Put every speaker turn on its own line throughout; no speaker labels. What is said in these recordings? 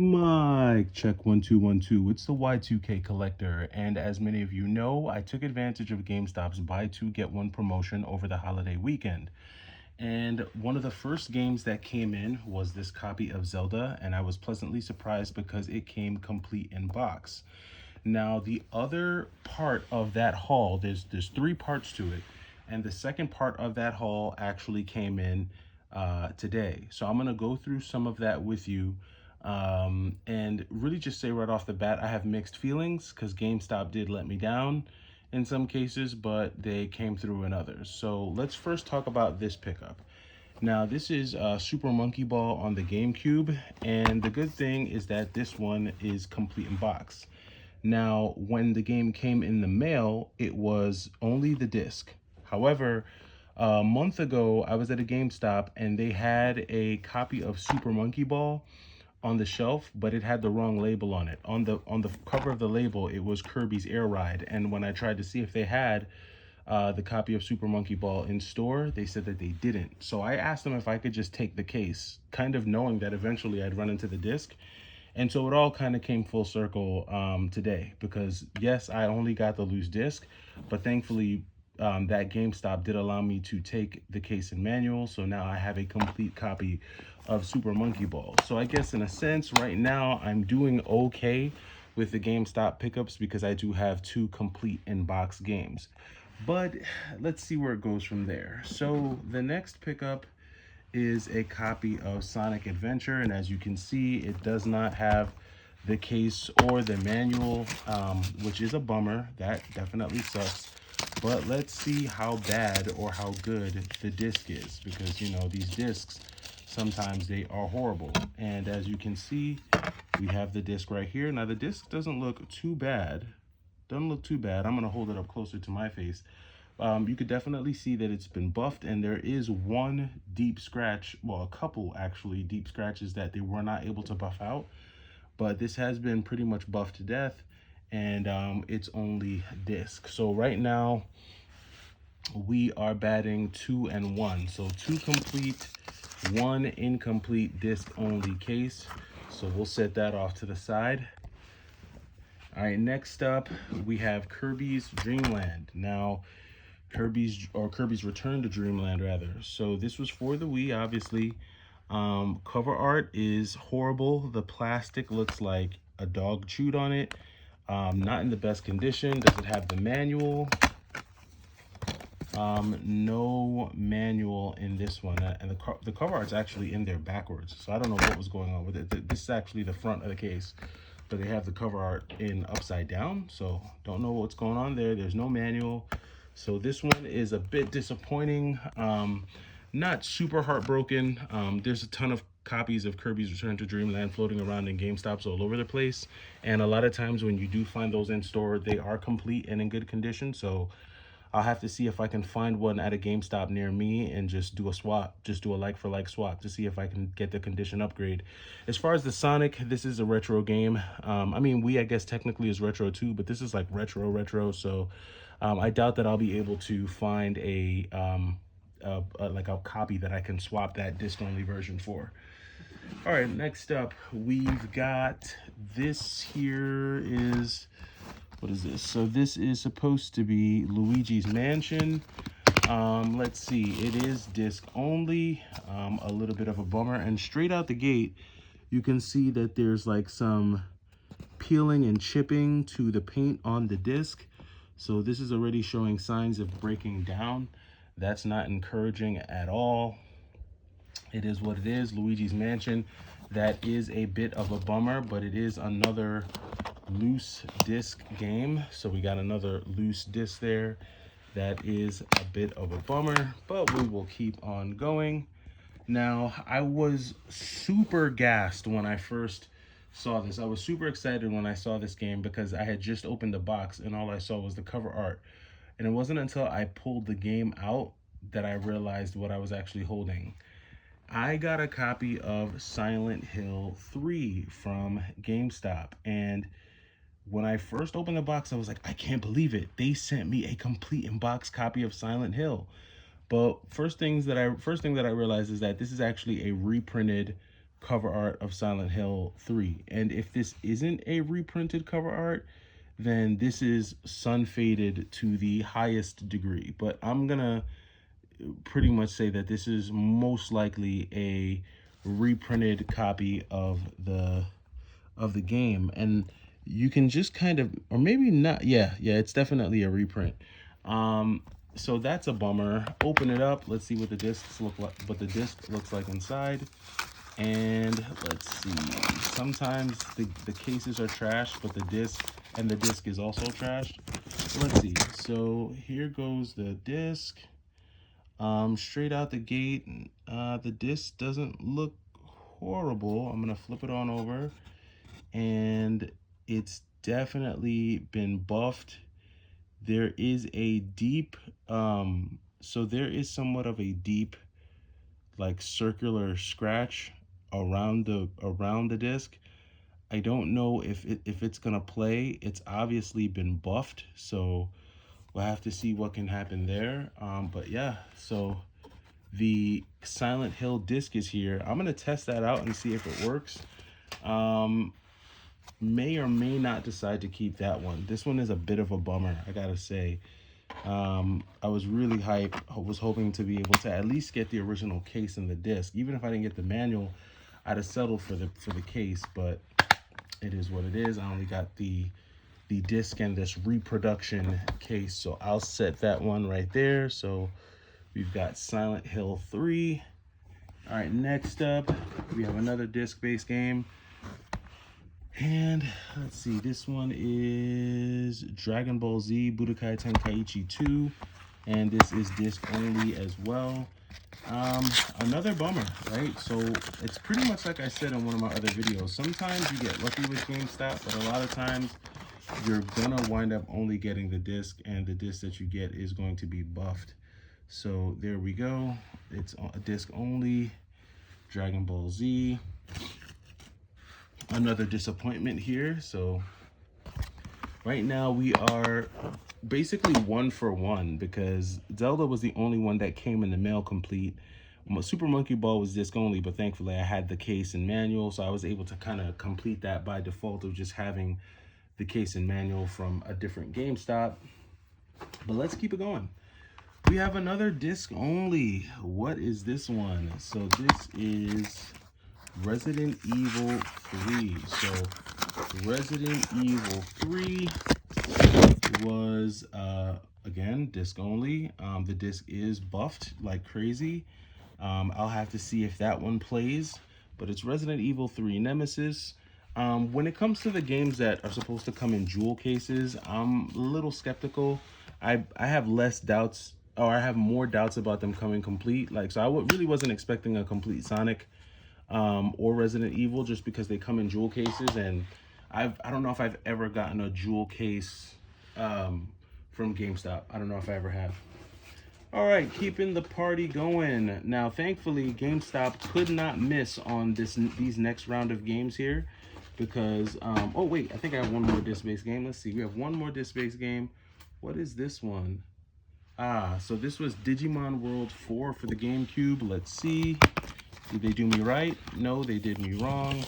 Mic check 1 2 1 2. It's the Y2K collector, and as many of you know, I took advantage of GameStop's buy two get one promotion over the holiday weekend. And one of the first games that came in was this copy of Zelda, and I was pleasantly surprised because it came complete in box. Now, the other part of that haul, there's three parts to it, and the second part of that haul actually came in today. So I'm gonna go through some of that with you, and really just say right off the bat, I have mixed feelings because GameStop did let me down in some cases, but they came through in others. So let's first talk about this pickup. Now, this is Super Monkey Ball on the GameCube, and the good thing is that this one is complete in box. Now, when the game came in the mail, it was only the disc. However, a month ago, I was at a GameStop and they had a copy of Super Monkey Ball on the shelf, but it had the wrong label on it. On the cover of the label, it was Kirby's Air Ride, and when I tried to see if they had the copy of Super Monkey Ball in store, they said that they didn't. So I asked them if I could just take the case, kind of knowing that eventually I'd run into the disc. And so it all kind of came full circle today, because yes, I only got the loose disc, but thankfully that GameStop did allow me to take the case and manual. So now I have a complete copy of Super Monkey Ball. So I guess in a sense right now I'm doing okay with the GameStop pickups because I do have two complete in-box games. But let's see where it goes from there. So the next pickup is a copy of Sonic Adventure, and as you can see, it does not have the case or the manual, which is a bummer. That definitely sucks. But let's see how bad or how good the disc is, because you know these discs sometimes they are horrible. And as you can see, we have the disc right here. Now the disc doesn't look too bad. Doesn't look too bad. I'm gonna hold it up closer to my face. You could definitely see that it's been buffed, and there is one deep scratch, well, a couple actually deep scratches that they were not able to buff out, but this has been pretty much buffed to death, and it's only disc. So right now we are batting 2-1. So 2 complete, 1 incomplete disc only case. So we'll set that off to the side. All right, next up we have Kirbys Dreamland. Now, Kirby's Return to Dreamland rather. So this was for the Wii, obviously. Cover art is horrible. The plastic looks like a dog chewed on it. Not in the best condition. Does it have the manual? No manual in this one, and the cover art's actually in there backwards. So I don't know what was going on with it. This is actually the front of the case, but they have the cover art in upside down. So don't know what's going on there. There's no manual. So this one is a bit disappointing. Not super heartbroken. There's a ton of copies of Kirby's Return to Dreamland floating around in GameStops all over the place. And a lot of times when you do find those in store, they are complete and in good condition. So I'll have to see if I can find one at a GameStop near me and just do a swap, just do a like for like swap to see if I can get the condition upgrade. As far as the Sonic, this is a retro game. I mean, I guess technically is retro too, but this is like retro. So I doubt that I'll be able to find like a copy that I can swap that disc only version for. All right, next up we've got this. Here is, what is this? So this is supposed to be Luigis Mansion. Let's see, it is disc only. A little bit of a bummer, and straight out the gate you can see that there's like some peeling and chipping to the paint on the disc. So this is already showing signs of breaking down. That's not encouraging at all. It is what it is. Luigi's Mansion, that is a bit of a bummer, but it is another loose disc game. So we got another loose disc there. That is a bit of a bummer, but we will keep on going. Now, I was super gassed when I first saw this. I was super excited when I saw this game because I had just opened the box and all I saw was the cover art. And it wasn't until I pulled the game out that I realized what I was actually holding. I got a copy of Silent Hill 3 from GameStop, and when I first opened the box, I was like, I can't believe it. They sent me a complete in-box copy of Silent Hill. But first thing that I realized is that this is actually a reprinted cover art of Silent Hill 3. And if this isn't a reprinted cover art, then this is sun faded to the highest degree. But I'm gonna pretty much say that this is most likely a reprinted copy of the game. And you can just kind of, or maybe not, yeah, it's definitely a reprint. So that's a bummer. Open it up, let's see what the discs look like, what the disc looks like inside. And let's see, sometimes the cases are trashed, but the disc is also trashed. Let's see, so here goes the disc. Straight out the gate, the disc doesn't look horrible. I'm gonna flip it on over, and it's definitely been buffed. There is a deep, so there is somewhat of a deep, like circular scratch around the disc. I don't know if it's gonna play. It's obviously been buffed, so we'll have to see what can happen there. But yeah, so the Silent Hill disc is here. I'm gonna test that out and see if it works. May or may not decide to keep that one. This one is a bit of a bummer, I gotta say. I was really hyped. I was hoping to be able to at least get the original case and the disc. Even if I didn't get the manual, I'd have settled for the case, but it is what it is. I only got the disc and this reproduction case, so I'll set that one right there. So we've got Silent Hill 3. All right, next up we have another disc-based game, and let's see, this one is Dragon Ball Z Budokai Tenkaichi 2, and this is disc only as well. Another bummer, right? So it's pretty much like I said in one of my other videos. Sometimes you get lucky with GameStop, but a lot of times you're gonna wind up only getting the disc, and the disc that you get is going to be buffed. So there we go. It's a disc only, Dragon Ball Z. Another disappointment here. So right now we are basically 1 for 1 because Zelda was the only one that came in the mail complete. Super Monkey Ball was disc only, but thankfully I had the case and manual, so I was able to kind of complete that by default of just having the case and manual from a different GameStop. But let's keep it going. We have another disc only. What is this one? So this is Resident Evil 3. So Resident Evil 3 was again disc only. The disc is buffed like crazy. I'll have to see if that one plays, but it's Resident Evil 3 Nemesis. When it comes to the games that are supposed to come in jewel cases, I'm a little skeptical. I have less doubts, or I have more doubts about them coming complete. Like, so I really wasn't expecting a complete Sonic or Resident Evil just because they come in jewel cases, and I don't know if I've ever gotten a jewel case from GameStop. I don't know if I ever have. All right, keeping the party going. Now, thankfully, GameStop could not miss on these next round of games here because, oh wait, I think I have one more disc-based game. Let's see, we have one more disc-based game. What is this one? So this was Digimon World 4 for the GameCube. Let's see. Did they do me right? No, they did me wrong.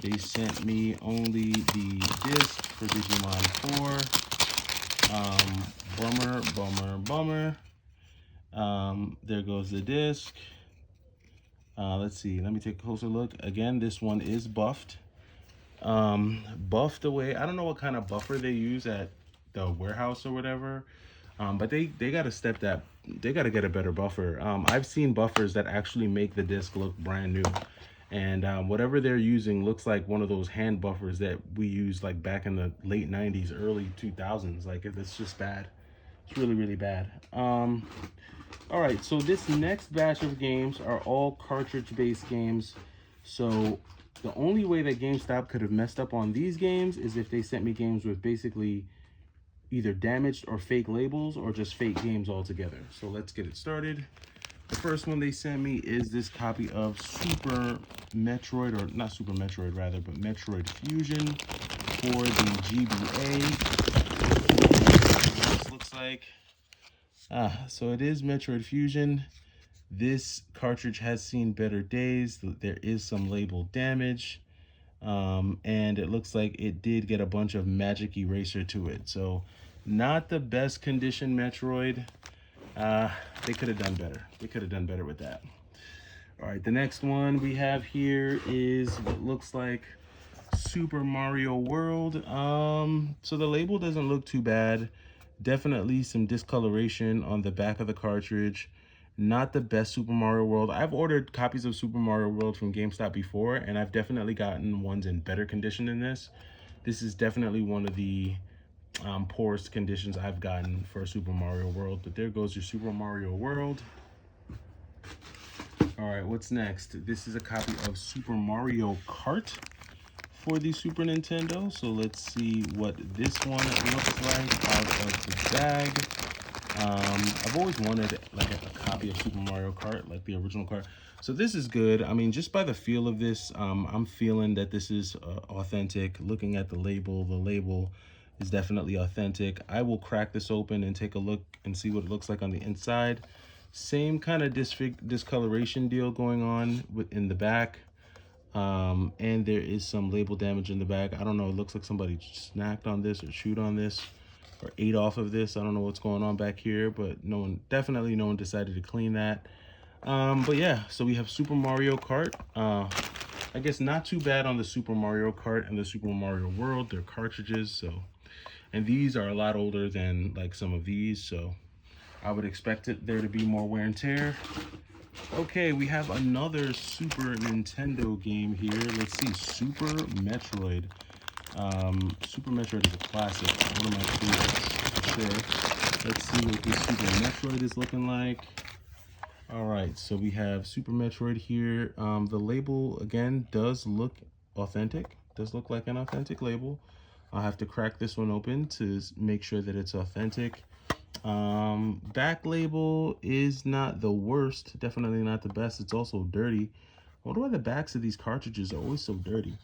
They sent me only the disc for Digimon 4. Bummer. There goes the disc. Let's see. Let me take a closer look. Again, this one is buffed. Buffed away. I don't know what kind of buffer they use at the warehouse or whatever. But they got to step that. They got to get a better buffer. I've seen buffers that actually make the disc look brand new. And whatever they're using looks like one of those hand buffers that we used like back in the late 90s, early 2000s. Like, it's just bad. It's really, really bad. All right, so this next batch of games are all cartridge-based games. So the only way that GameStop could have messed up on these games is if they sent me games with basically either damaged or fake labels or just fake games altogether. So let's get it started. The first one they sent me is this copy of Super Metroid, or not Super Metroid rather, but Metroid Fusion for the GBA. This looks like. So it is Metroid Fusion. This cartridge has seen better days. There is some label damage. And it looks like it did get a bunch of magic eraser to it. So not the best condition Metroid. They could have done better. They could have done better with that. All right, the next one we have here is what looks like Super Mario World. So the label doesn't look too bad. Definitely some discoloration on the back of the cartridge. Not the best Super Mario World. I've ordered copies of Super Mario World from GameStop before, and I've definitely gotten ones in better condition than this. This is definitely one of the poorest conditions I've gotten for Super Mario World. But there goes your Super Mario World. All right, what's next? This is a copy of Super Mario Kart for the Super Nintendo. So let's see what this one looks like out of the bag. I've always wanted like a copy of Super Mario Kart, like the original Kart. So this is good. I mean, just by the feel of this, I'm feeling that this is authentic. Looking at the label is definitely authentic. I will crack this open and take a look and see what it looks like on the inside. Same kind of discoloration deal going on in the back. And there is some label damage in the back. I don't know, it looks like somebody snacked on this or chewed on this or ate off of this. I don't know what's going on back here, but definitely no one decided to clean that. But yeah, so we have Super Mario Kart. I guess not too bad on the Super Mario Kart and the Super Mario World. They're cartridges, so, and these are a lot older than like some of these, so I would expect there to be more wear and tear. Okay, we have another Super Nintendo game here. Let's see, Super Metroid. Super Metroid is a classic, one of my favorites for sure. Let's see what this Super Metroid is looking like. All right, so we have Super Metroid here. The label, again, does look authentic. Does look like an authentic label. I'll have to crack this one open to make sure that it's authentic. Back label is not the worst, definitely not the best. It's also dirty. I wonder why the backs of these cartridges are always so dirty.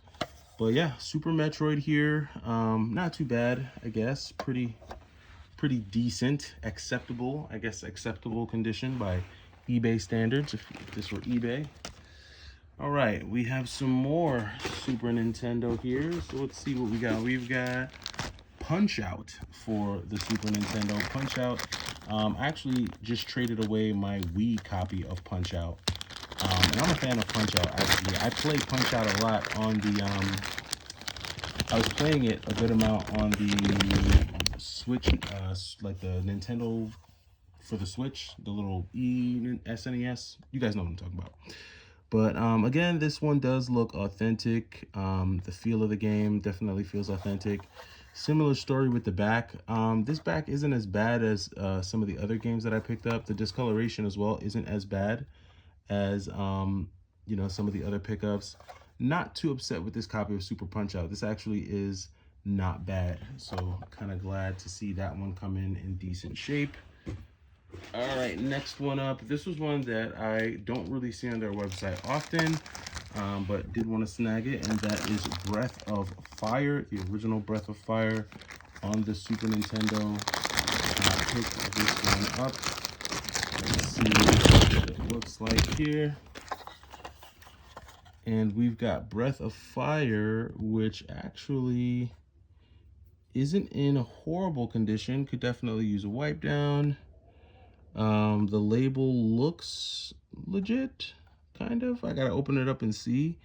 But yeah, Super Metroid here. Not too bad, I guess. Pretty decent, acceptable, I guess acceptable condition by eBay standards, if this were eBay. All right, we have some more Super Nintendo here. So let's see what we got. We've got Punch Out for the Super Nintendo. Punch Out. I actually just traded away my Wii copy of Punch Out. And I'm a fan of Punch Out, actually. I play Punch Out a lot on the, I was playing it a good amount on the Switch, like the Nintendo for the Switch, the little SNES. You guys know what I'm talking about. But again, this one does look authentic. The feel of the game definitely feels authentic. Similar story with the back. This back isn't as bad as some of the other games that I picked up. The discoloration as well isn't as bad as you know, some of the other pickups. Not too upset with this copy of Super Punch Out. This actually is not bad. So kind of glad to see that one come in decent shape. All right, next one up. This was one that I don't really see on their website often, but did want to snag it, and that is Breath of Fire, the original Breath of Fire on the Super Nintendo. Pick this one up. Let's see what it looks like here. And we've got Breath of Fire, which actually isn't in a horrible condition. Could definitely use a wipe down. The label looks legit, kind of. I gotta open it up and see.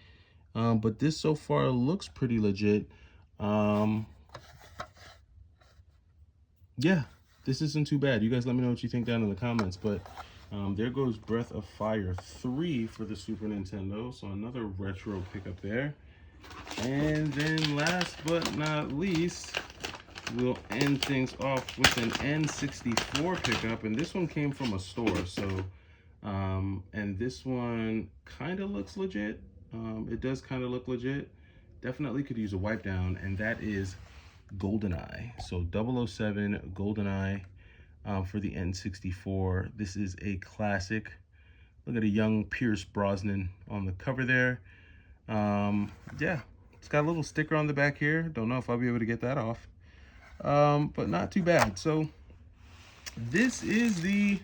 But this so far looks pretty legit. Yeah, this isn't too bad. You guys let me know what you think down in the comments. But there goes Breath of Fire 3 for the Super Nintendo. So another retro pickup there. And then last but not least, we'll end things off with an N64 pickup, and this one came from a store. So and this one kind of looks legit. It does kind of look legit. Definitely could use a wipe down, and that is GoldenEye. So 007 GoldenEye for the N64. This is a classic. Look at a young Pierce Brosnan on the cover there. Yeah, it's got a little sticker on the back here. Don't know if I'll be able to get that off. But not too bad. So this is the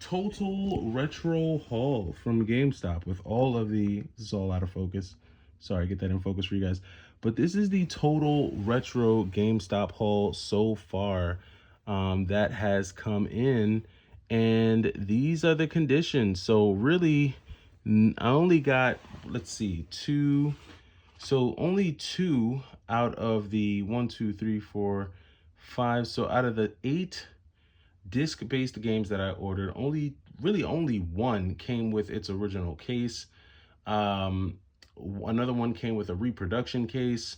total retro haul from GameStop with all of the, this is all out of focus. Sorry, get that in focus for you guys. But this is the total retro GameStop haul so far that has come in. And these are the conditions. So really, I only got, let's see, two. So only two out of the one, two, three, four, five. So out of the 8 disc-based games that I ordered, only one came with its original case. Um, Another one came with a reproduction case.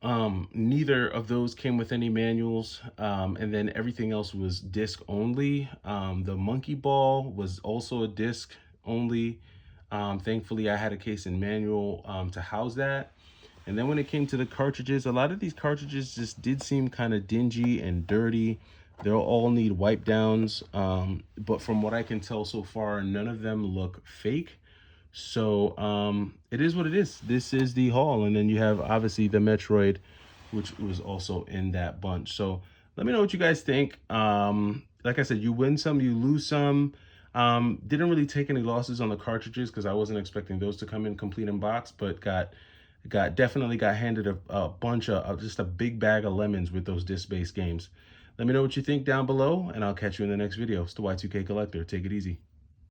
Neither of those came with any manuals. And then everything else was disc only. The Monkey Ball was also a disc only. Thankfully, I had a case and manual to house that. And then when it came to the cartridges, a lot of these cartridges just did seem kind of dingy and dirty. They'll all need wipe downs. But from what I can tell so far, none of them look fake. So it is what it is. This is the haul. And then you have obviously the Metroid, which was also in that bunch. So let me know what you guys think. Like I said, you win some, you lose some. Didn't really take any losses on the cartridges because I wasn't expecting those to come in complete in box, but definitely got handed a bunch of just a big bag of lemons with those disc-based games. Let me know what you think down below, and I'll catch you in the next video. It's the Y2K Collector. Take it easy.